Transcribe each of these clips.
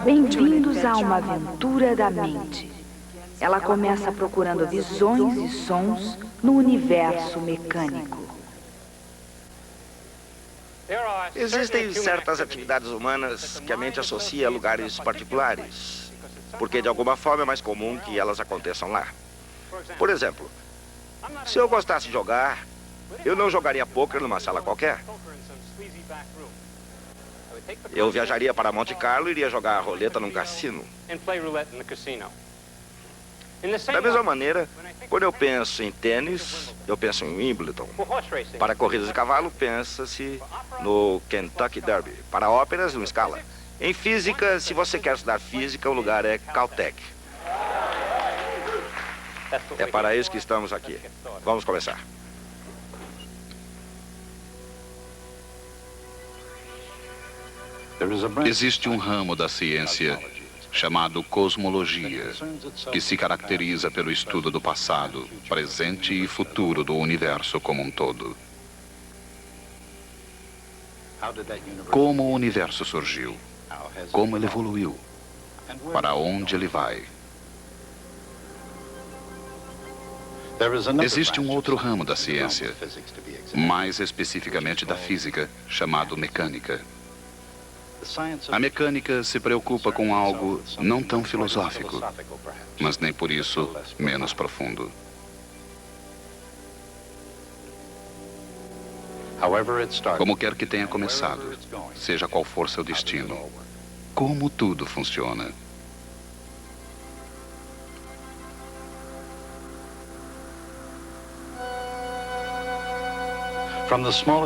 Bem-vindos a uma aventura da mente. Ela começa procurando visões e sons no universo mecânico. Existem certas atividades humanas que a mente associa a lugares particulares, porque de alguma forma é mais comum que elas aconteçam lá. Por exemplo, se eu gostasse de jogar, eu não jogaria pôquer numa sala qualquer. Eu viajaria para Monte Carlo e iria jogar a roleta num cassino. Da mesma maneira, quando eu penso em tênis, eu penso em Wimbledon. Para corridas de cavalo, pensa-se no Kentucky Derby. Para óperas, no Scala. Em física, se você quer estudar física, o lugar é Caltech. É para isso que estamos aqui. Vamos começar. Existe um ramo da ciência chamado cosmologia, que se caracteriza pelo estudo do passado, presente e futuro do universo como um todo. Como o universo surgiu? Como ele evoluiu? Para onde ele vai? Existe um outro ramo da ciência, mais especificamente da física, chamado mecânica. A mecânica se preocupa com algo não tão filosófico, mas nem por isso menos profundo. Como quer que tenha começado, seja qual for seu destino, como tudo funciona.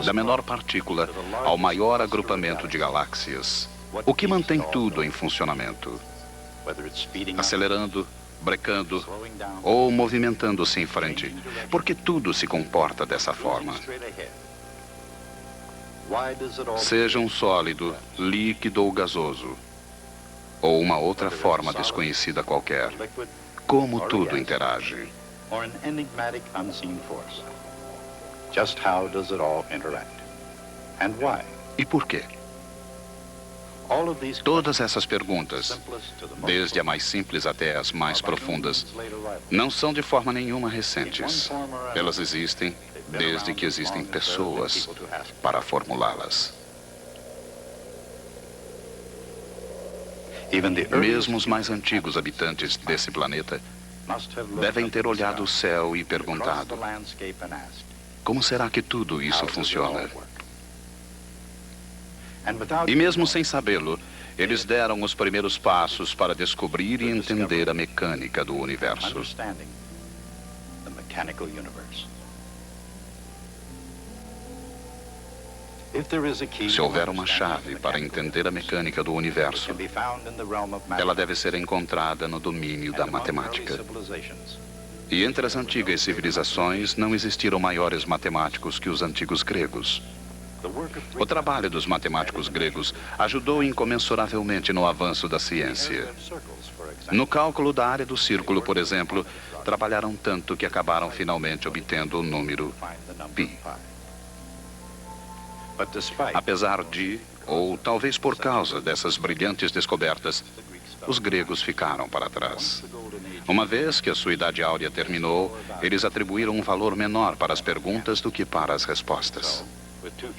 Da menor partícula ao maior agrupamento de galáxias, o que mantém tudo em funcionamento? Acelerando, brecando ou movimentando-se em frente, porque tudo se comporta dessa forma. Seja um sólido, líquido ou gasoso, ou uma outra forma desconhecida qualquer, como tudo interage. Just how does it all interact? And why? E por quê? Todas essas perguntas, desde a mais simples até as mais profundas, não são de forma nenhuma recentes. Elas existem desde que existem pessoas para formulá-las. Mesmo os mais antigos habitantes desse planeta devem ter olhado o céu e perguntado: como será que tudo isso funciona? E mesmo sem sabê-lo, eles deram os primeiros passos para descobrir e entender a mecânica do universo. Se houver uma chave para entender a mecânica do universo, ela deve ser encontrada no domínio da matemática. E entre as antigas civilizações não existiram maiores matemáticos que os antigos gregos. O trabalho dos matemáticos gregos ajudou incomensuravelmente no avanço da ciência. No cálculo da área do círculo, por exemplo, trabalharam tanto que acabaram finalmente obtendo o número π. Apesar de, ou talvez por causa dessas brilhantes descobertas, os gregos ficaram para trás. Uma vez que a sua idade áurea terminou, eles atribuíram um valor menor para as perguntas do que para as respostas.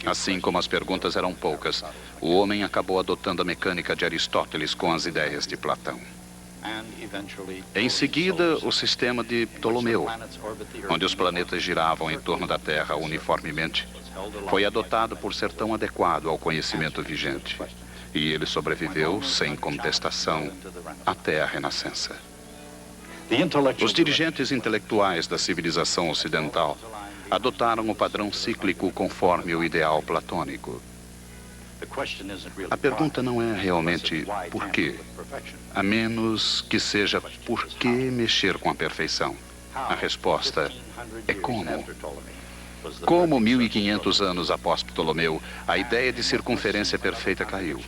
Assim como as perguntas eram poucas, o homem acabou adotando a mecânica de Aristóteles com as ideias de Platão. Em seguida, o sistema de Ptolomeu, onde os planetas giravam em torno da Terra uniformemente, foi adotado por ser tão adequado ao conhecimento vigente. E ele sobreviveu, sem contestação, até a Renascença. Os dirigentes intelectuais da civilização ocidental adotaram o padrão cíclico conforme o ideal platônico. A pergunta não é realmente por quê, a menos que seja por que mexer com a perfeição. A resposta é como. Como 1500 anos após Ptolomeu, a ideia de circunferência perfeita caiu.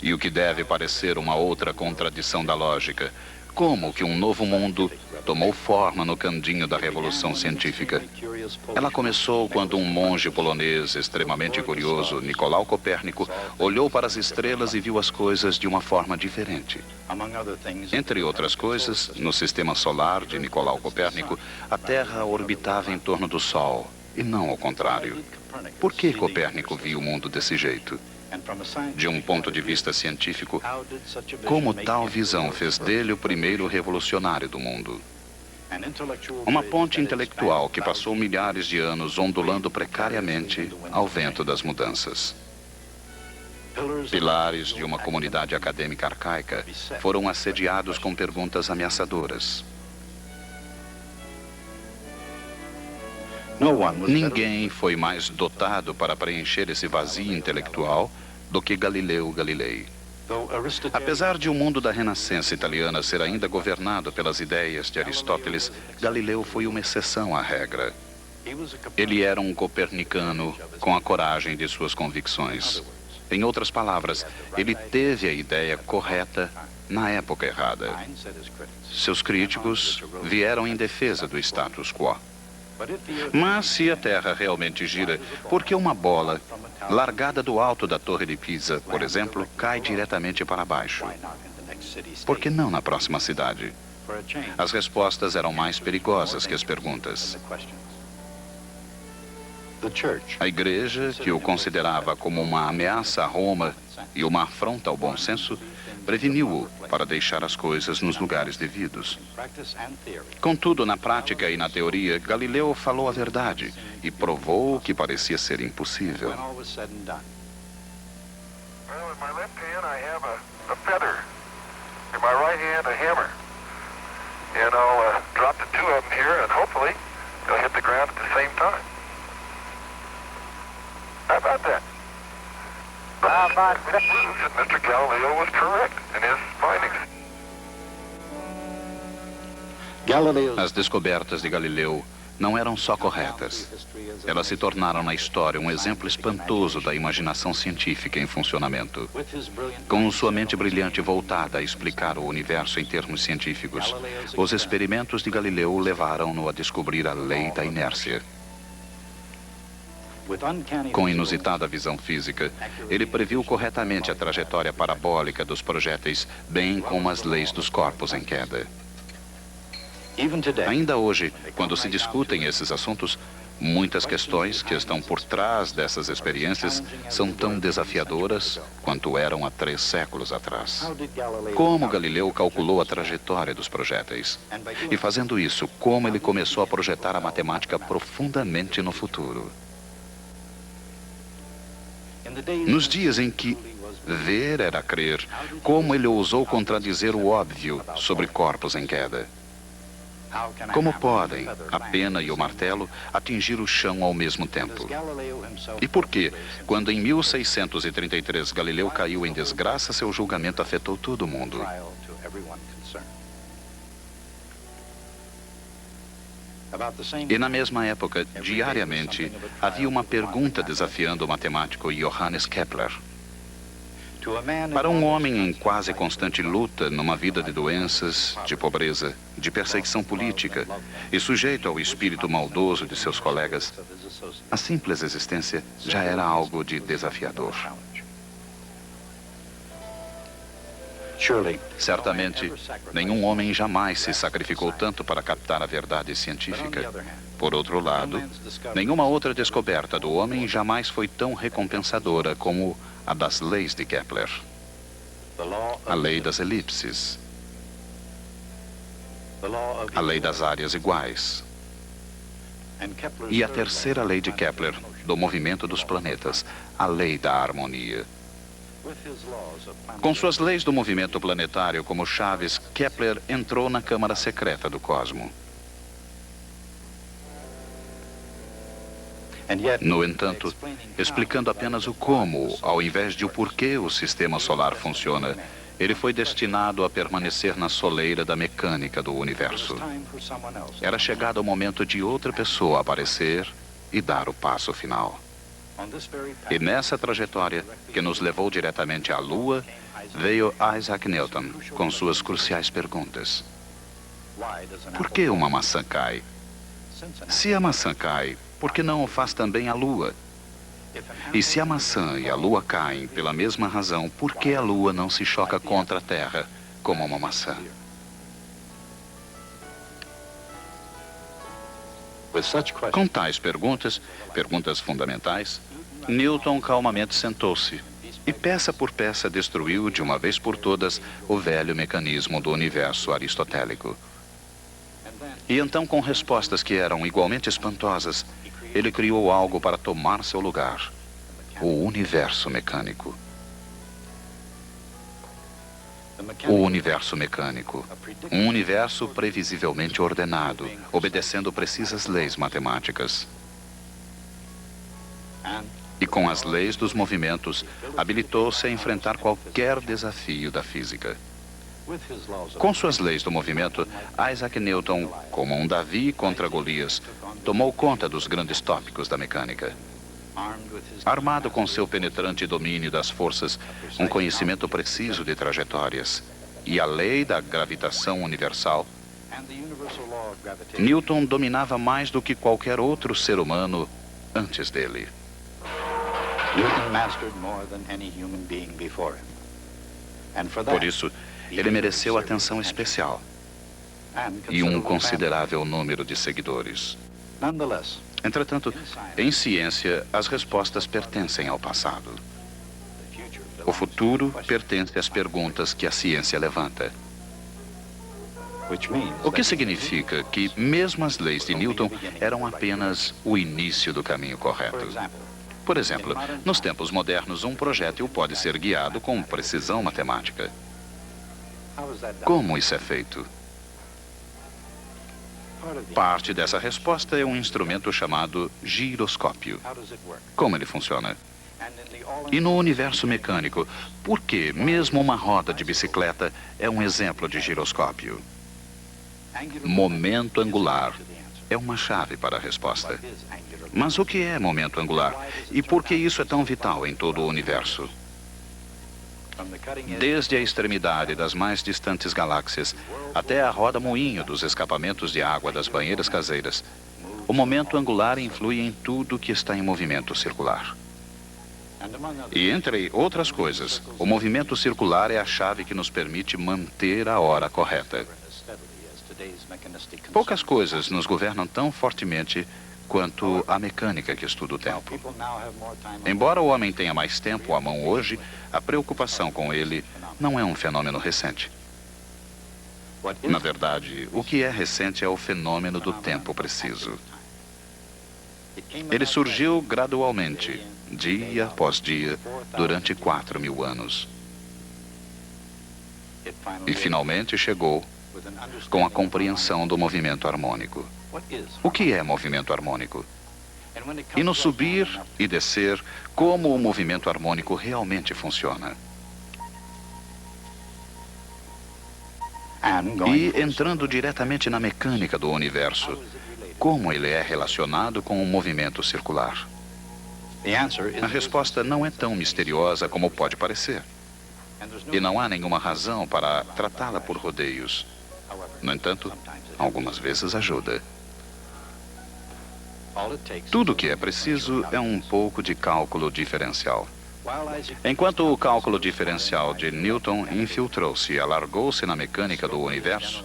E o que deve parecer uma outra contradição da lógica, como que um novo mundo tomou forma no candinho da Revolução Científica. Ela começou quando um monge polonês extremamente curioso, Nicolau Copérnico, olhou para as estrelas e viu as coisas de uma forma diferente. Entre outras coisas, no sistema solar de Nicolau Copérnico, a Terra orbitava em torno do Sol, e não ao contrário. Por que Copérnico viu o mundo desse jeito? De um ponto de vista científico, como tal visão fez dele o primeiro revolucionário do mundo? Uma ponte intelectual que passou milhares de anos ondulando precariamente ao vento das mudanças. Pilares de uma comunidade acadêmica arcaica foram assediados com perguntas ameaçadoras. Ninguém foi mais dotado para preencher esse vazio intelectual do que Galileu Galilei. Apesar de o mundo da Renascença italiana ser ainda governado pelas ideias de Aristóteles, Galileu foi uma exceção à regra. Ele era um copernicano com a coragem de suas convicções. Em outras palavras, ele teve a ideia correta na época errada. Seus críticos vieram em defesa do status quo. Mas se a Terra realmente gira, por que uma bola largada do alto da Torre de Pisa, por exemplo, cai diretamente para baixo? Por que não na próxima cidade? As respostas eram mais perigosas que as perguntas. A Igreja, que o considerava como uma ameaça a Roma e uma afronta ao bom senso, preveniu-o para deixar as coisas nos lugares devidos. Contudo, na prática e na teoria, Galileu falou a verdade e provou o que parecia ser impossível. Mr. Galileo was correct in his findings. As descobertas de Galileu não eram só corretas. Elas se tornaram na história um exemplo espantoso da imaginação científica em funcionamento. Com sua mente brilhante voltada a explicar o universo em termos científicos, os experimentos de Galileu levaram-no a descobrir a lei da inércia. Com inusitada visão física, ele previu corretamente a trajetória parabólica dos projéteis, bem como as leis dos corpos em queda. Ainda hoje, quando se discutem esses assuntos, muitas questões que estão por trás dessas experiências são tão desafiadoras quanto eram há 3 séculos atrás. Como Galileu calculou a trajetória dos projéteis? E fazendo isso, como ele começou a projetar a matemática profundamente no futuro? Nos dias em que ver era crer, como ele ousou contradizer o óbvio sobre corpos em queda? Como podem a pena e o martelo atingir o chão ao mesmo tempo? E por que, quando em 1633 Galileu caiu em desgraça, seu julgamento afetou todo o mundo? E na mesma época, diariamente, havia uma pergunta desafiando o matemático Johannes Kepler. Para um homem em quase constante luta, numa vida de doenças, de pobreza, de perseguição política e sujeito ao espírito maldoso de seus colegas, a simples existência já era algo de desafiador. Certamente, nenhum homem jamais se sacrificou tanto para captar a verdade científica. Por outro lado, nenhuma outra descoberta do homem jamais foi tão recompensadora como a das leis de Kepler. A lei das elipses. A lei das áreas iguais. E a terceira lei de Kepler, do movimento dos planetas, a lei da harmonia. Com suas leis do movimento planetário como chaves, Kepler entrou na câmara secreta do cosmo. No entanto, explicando apenas o como, ao invés de o porquê o sistema solar funciona, ele foi destinado a permanecer na soleira da mecânica do universo. Era chegado o momento de outra pessoa aparecer e dar o passo final. E nessa trajetória, que nos levou diretamente à Lua, veio Isaac Newton com suas cruciais perguntas. Por que uma maçã cai? Se a maçã cai, por que não o faz também a Lua? E se a maçã e a Lua caem pela mesma razão, por que a Lua não se choca contra a Terra como uma maçã? Com tais perguntas fundamentais, Newton calmamente sentou-se e peça por peça destruiu de uma vez por todas o velho mecanismo do universo aristotélico. E então, com respostas que eram igualmente espantosas, ele criou algo para tomar seu lugar: o universo mecânico. O universo mecânico, um universo previsivelmente ordenado, obedecendo precisas leis matemáticas. E com as leis dos movimentos, habilitou-se a enfrentar qualquer desafio da física. Com suas leis do movimento, Isaac Newton, como um Davi contra Golias, tomou conta dos grandes tópicos da mecânica. Armado com seu penetrante domínio das forças, um conhecimento preciso de trajetórias e a lei da gravitação universal, Newton dominava mais do que qualquer outro ser humano antes dele. Por isso, ele mereceu atenção especial e um considerável número de seguidores. Entretanto, em ciência, as respostas pertencem ao passado. O futuro pertence às perguntas que a ciência levanta. O que significa que mesmo as leis de Newton eram apenas o início do caminho correto. Por exemplo, nos tempos modernos, um projétil pode ser guiado com precisão matemática. Como isso é feito? Parte dessa resposta é um instrumento chamado giroscópio. Como ele funciona? E no universo mecânico, por que mesmo uma roda de bicicleta é um exemplo de giroscópio? Momento angular é uma chave para a resposta. Mas o que é momento angular? E por que isso é tão vital em todo o universo? Desde a extremidade das mais distantes galáxias até a roda-moinho dos escapamentos de água das banheiras caseiras, o momento angular influi em tudo que está em movimento circular. E, entre outras coisas, o movimento circular é a chave que nos permite manter a hora correta. Poucas coisas nos governam tão fortemente quanto a mecânica que estuda o tempo. Embora o homem tenha mais tempo à mão hoje, a preocupação com ele não é um fenômeno recente. Na verdade, o que é recente é o fenômeno do tempo preciso. Ele surgiu gradualmente, dia após dia, durante 4.000 anos. E finalmente chegou com a compreensão do movimento harmônico. O que é movimento harmônico? E no subir e descer, como o movimento harmônico realmente funciona. E entrando diretamente na mecânica do universo, como ele é relacionado com o movimento circular? A resposta não é tão misteriosa como pode parecer. E não há nenhuma razão para tratá-la por rodeios. No entanto, algumas vezes ajuda. Tudo o que é preciso é um pouco de cálculo diferencial. Enquanto o cálculo diferencial de Newton infiltrou-se e alargou-se na mecânica do universo,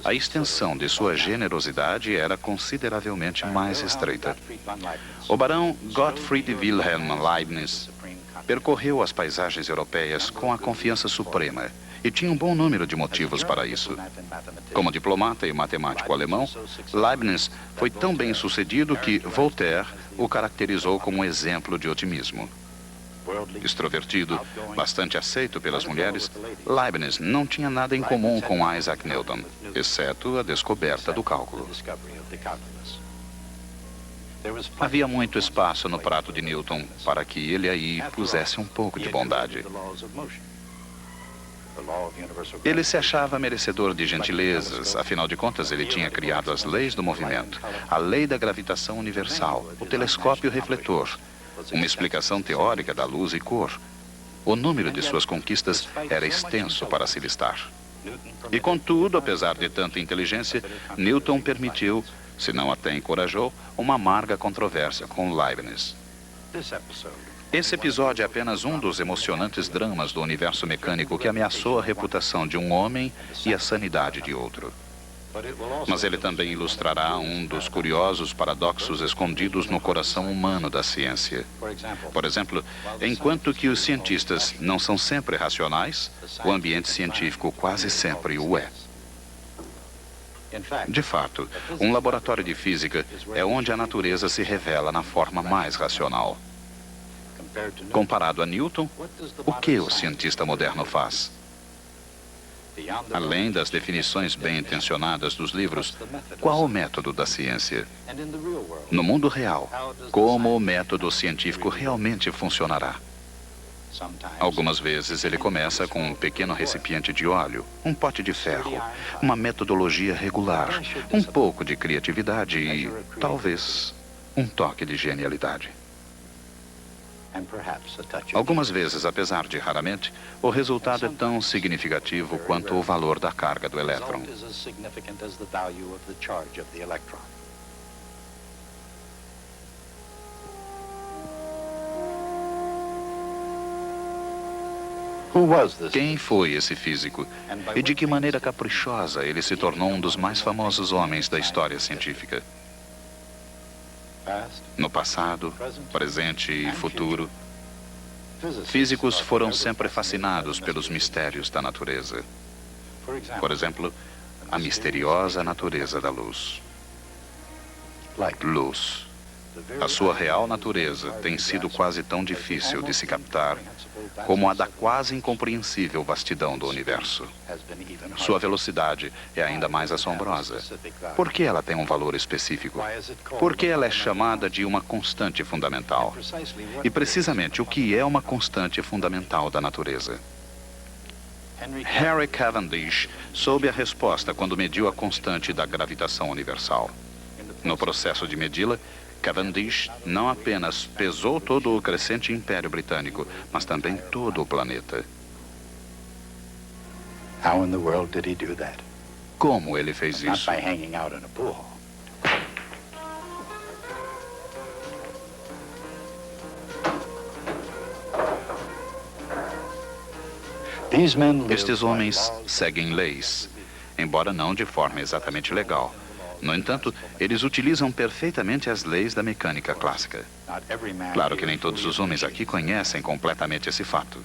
a extensão de sua generosidade era consideravelmente mais estreita. O barão Gottfried Wilhelm Leibniz percorreu as paisagens europeias com a confiança suprema e tinha um bom número de motivos para isso. Como diplomata e matemático alemão, Leibniz foi tão bem sucedido que Voltaire o caracterizou como um exemplo de otimismo. Extrovertido, bastante aceito pelas mulheres, Leibniz não tinha nada em comum com Isaac Newton, exceto a descoberta do cálculo. Havia muito espaço no prato de Newton para que ele aí pusesse um pouco de bondade. Ele se achava merecedor de gentilezas, afinal de contas ele tinha criado as leis do movimento, a lei da gravitação universal, o telescópio refletor, uma explicação teórica da luz e cor. O número de suas conquistas era extenso para se listar. E contudo, apesar de tanta inteligência, Newton permitiu, se não até encorajou, uma amarga controvérsia com Leibniz. Esse episódio é apenas um dos emocionantes dramas do universo mecânico que ameaçou a reputação de um homem e a sanidade de outro. Mas ele também ilustrará um dos curiosos paradoxos escondidos no coração humano da ciência. Por exemplo, enquanto que os cientistas não são sempre racionais, o ambiente científico quase sempre o é. De fato, um laboratório de física é onde a natureza se revela na forma mais racional. Comparado a Newton, o que o cientista moderno faz? Além das definições bem-intencionadas dos livros, qual o método da ciência? No mundo real, como o método científico realmente funcionará? Algumas vezes ele começa com um pequeno recipiente de óleo, um pote de ferro, uma metodologia regular, um pouco de criatividade e, talvez, um toque de genialidade. Algumas vezes, apesar de raramente, o resultado é tão significativo quanto o valor da carga do elétron. Quem foi esse físico? E de que maneira caprichosa ele se tornou um dos mais famosos homens da história científica? No passado, presente e futuro, físicos foram sempre fascinados pelos mistérios da natureza. Por exemplo, a misteriosa natureza da luz. Luz. A sua real natureza tem sido quase tão difícil de se captar como a da quase incompreensível vastidão do universo. Sua velocidade é ainda mais assombrosa. Por que ela tem um valor específico? Por que ela é chamada de uma constante fundamental? E precisamente o que é uma constante fundamental da natureza? Harry Cavendish soube a resposta quando mediu a constante da gravitação universal. No processo de medi-la, Cavendish não apenas pesou todo o crescente Império Britânico, mas também todo o planeta. Como ele fez isso? Estes homens seguem leis, embora não de forma exatamente legal. No entanto, eles utilizam perfeitamente as leis da mecânica clássica. Claro que nem todos os homens aqui conhecem completamente esse fato.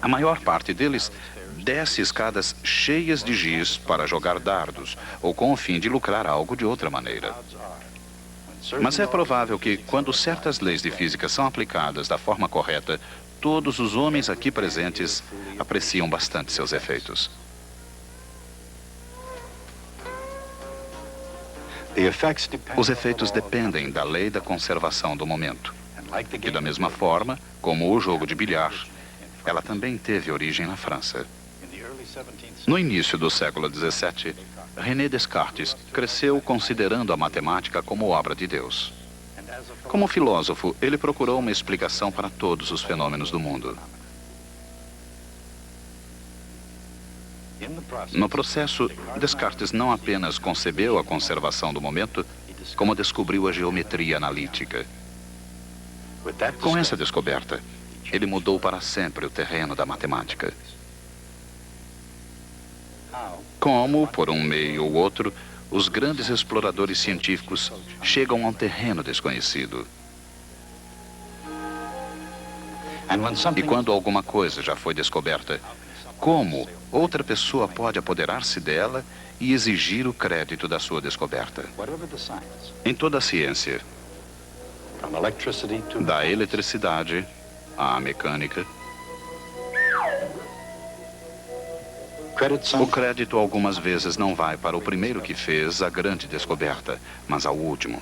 A maior parte deles desce escadas cheias de giz para jogar dardos, ou com o fim de lucrar algo de outra maneira. Mas é provável que, quando certas leis de física são aplicadas da forma correta, todos os homens aqui presentes apreciam bastante seus efeitos. Os efeitos dependem da lei da conservação do momento. E da mesma forma, como o jogo de bilhar, ela também teve origem na França. No início do século XVII, René Descartes cresceu considerando a matemática como obra de Deus. Como filósofo, ele procurou uma explicação para todos os fenômenos do mundo. No processo, Descartes não apenas concebeu a conservação do momento, como descobriu a geometria analítica. Com essa descoberta, ele mudou para sempre o terreno da matemática. Como, por um meio ou outro, os grandes exploradores científicos chegam a um terreno desconhecido. E quando alguma coisa já foi descoberta, como outra pessoa pode apoderar-se dela e exigir o crédito da sua descoberta? Em toda a ciência, da eletricidade à mecânica, o crédito algumas vezes não vai para o primeiro que fez a grande descoberta, mas ao último.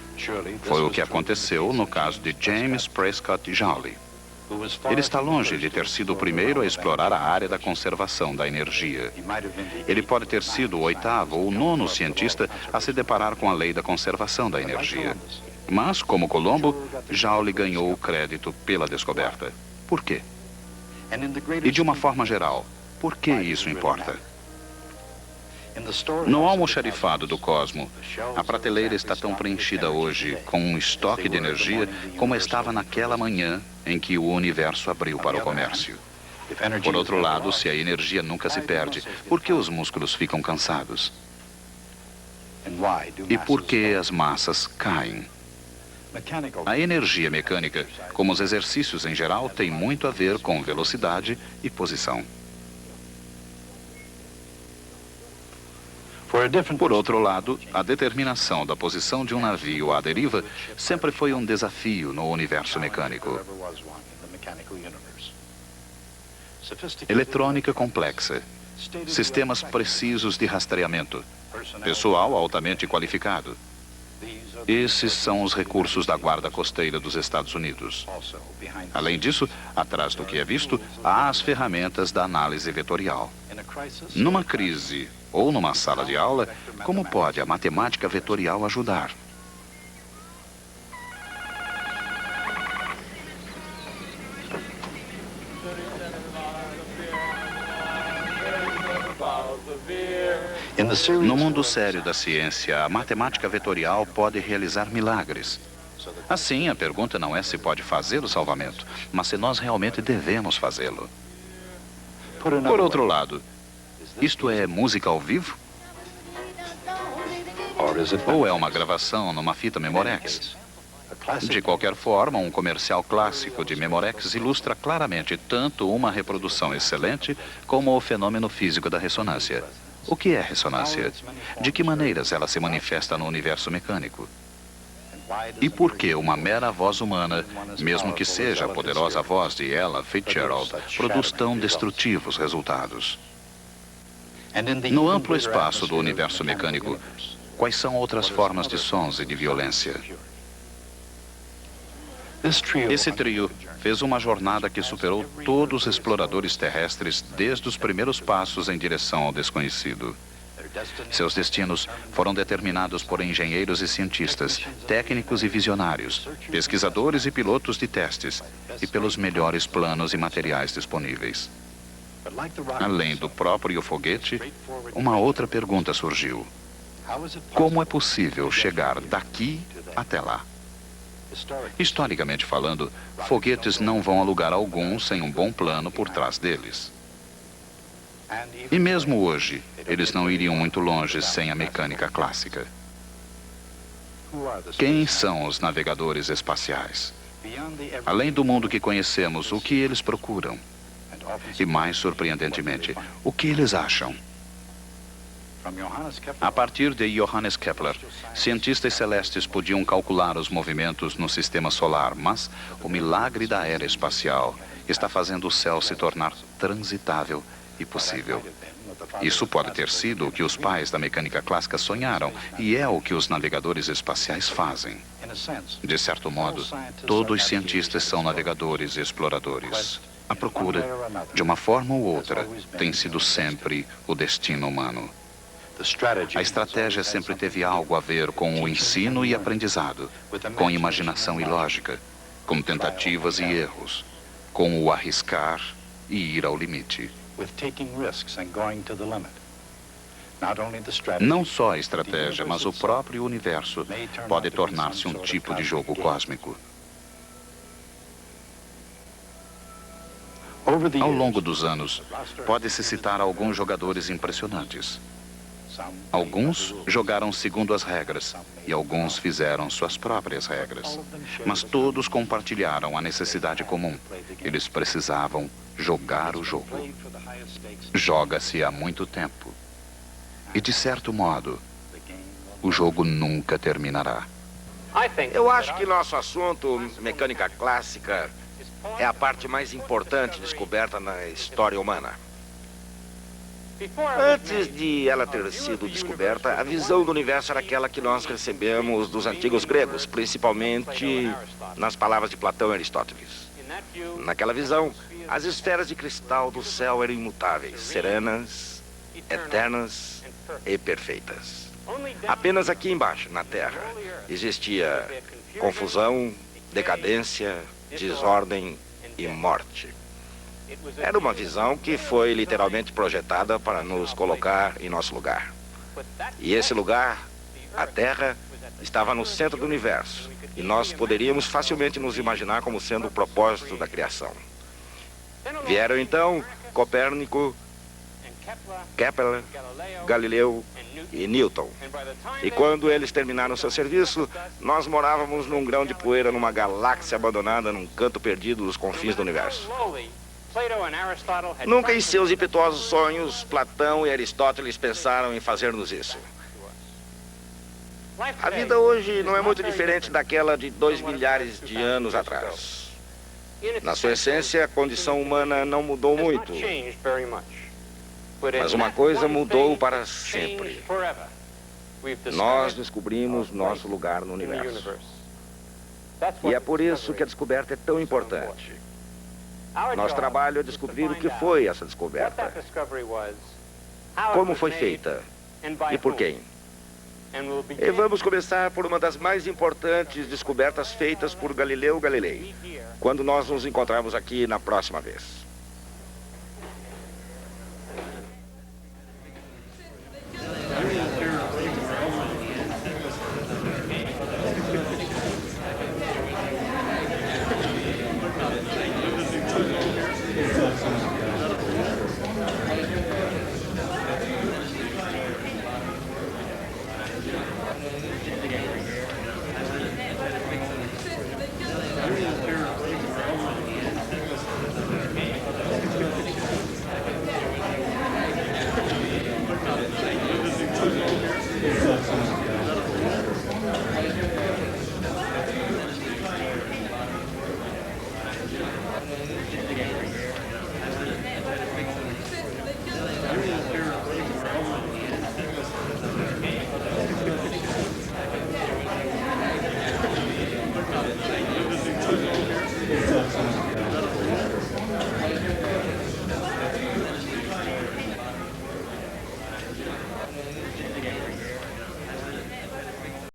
Foi o que aconteceu no caso de James Prescott Joule. Ele está longe de ter sido o primeiro a explorar a área da conservação da energia. Ele pode ter sido o 8º ou 9º cientista a se deparar com a lei da conservação da energia. Mas, como Colombo, Joule ganhou o crédito pela descoberta. Por quê? E de uma forma geral, por que isso importa? No almoxarifado do Cosmo, a prateleira está tão preenchida hoje com um estoque de energia como estava naquela manhã em que o universo abriu para o comércio. Por outro lado, se a energia nunca se perde, por que os músculos ficam cansados? E por que as massas caem? A energia mecânica, como os exercícios em geral, tem muito a ver com velocidade e posição. Por outro lado, a determinação da posição de um navio à deriva sempre foi um desafio no universo mecânico. Eletrônica complexa, sistemas precisos de rastreamento, pessoal altamente qualificado. Esses são os recursos da Guarda Costeira dos Estados Unidos. Além disso, atrás do que é visto, há as ferramentas da análise vetorial. Numa crise ou numa sala de aula, como pode a matemática vetorial ajudar? No mundo sério da ciência, a matemática vetorial pode realizar milagres. Assim, a pergunta não é se pode fazer o salvamento, mas se nós realmente devemos fazê-lo. Por outro lado, isto é música ao vivo? Ou é uma gravação numa fita Memorex? De qualquer forma, um comercial clássico de Memorex ilustra claramente tanto uma reprodução excelente como o fenômeno físico da ressonância. O que é ressonância? De que maneiras ela se manifesta no universo mecânico? E por que uma mera voz humana, mesmo que seja a poderosa voz de Ella Fitzgerald, produz tão destrutivos resultados? No amplo espaço do universo mecânico, quais são outras formas de sons e de violência? Esse trio fez uma jornada que superou todos os exploradores terrestres desde os primeiros passos em direção ao desconhecido. Seus destinos foram determinados por engenheiros e cientistas, técnicos e visionários, pesquisadores e pilotos de testes, e pelos melhores planos e materiais disponíveis. Além do próprio foguete, uma outra pergunta surgiu. Como é possível chegar daqui até lá? Historicamente falando, foguetes não vão a lugar algum sem um bom plano por trás deles. E mesmo hoje, eles não iriam muito longe sem a mecânica clássica. Quem são os navegadores espaciais? Além do mundo que conhecemos, o que eles procuram? E mais surpreendentemente, o que eles acham? A partir de Johannes Kepler, cientistas celestes podiam calcular os movimentos no sistema solar, mas o milagre da era espacial está fazendo o céu se tornar transitável e possível. Isso pode ter sido o que os pais da mecânica clássica sonharam, e é o que os navegadores espaciais fazem. De certo modo, todos os cientistas são navegadores e exploradores. A procura, de uma forma ou outra, tem sido sempre o destino humano. A estratégia sempre teve algo a ver com o ensino e aprendizado, com imaginação e lógica, com tentativas e erros, com o arriscar e ir ao limite. Não só a estratégia, mas o próprio universo pode tornar-se um tipo de jogo cósmico. Ao longo dos anos, pode-se citar alguns jogadores impressionantes. Alguns jogaram segundo as regras e alguns fizeram suas próprias regras. Mas todos compartilharam a necessidade comum. Eles precisavam jogar o jogo. Joga-se há muito tempo. E, de certo modo, o jogo nunca terminará. Eu acho que nosso assunto, mecânica clássica, é a parte mais importante descoberta na história humana. Antes de ela ter sido descoberta, a visão do universo era aquela que nós recebemos dos antigos gregos, principalmente nas palavras de Platão e Aristóteles. Naquela visão, as esferas de cristal do céu eram imutáveis, serenas, eternas e perfeitas. Apenas aqui embaixo, na Terra, existia confusão, decadência, desordem e morte. Era uma visão que foi literalmente projetada para nos colocar em nosso lugar. E esse lugar, a Terra, estava no centro do universo. E nós poderíamos facilmente nos imaginar como sendo o propósito da criação. Vieram então Copérnico, Kepler, Galileu e Newton. E quando eles terminaram seu serviço, nós morávamos num grão de poeira numa galáxia abandonada num canto perdido dos confins do universo. Nunca em seus impetuosos sonhos, Platão e Aristóteles pensaram em fazer-nos isso. A vida hoje não é muito diferente daquela de 2 milhares de anos atrás. Na sua essência, a condição humana não mudou muito. Mas uma coisa mudou para sempre. Nós descobrimos nosso lugar no universo. E é por isso que a descoberta é tão importante. Nosso trabalho é descobrir o que foi essa descoberta. Como foi feita e por quem. E vamos começar por uma das mais importantes descobertas feitas por Galileu Galilei, quando nós nos encontrarmos aqui na próxima vez.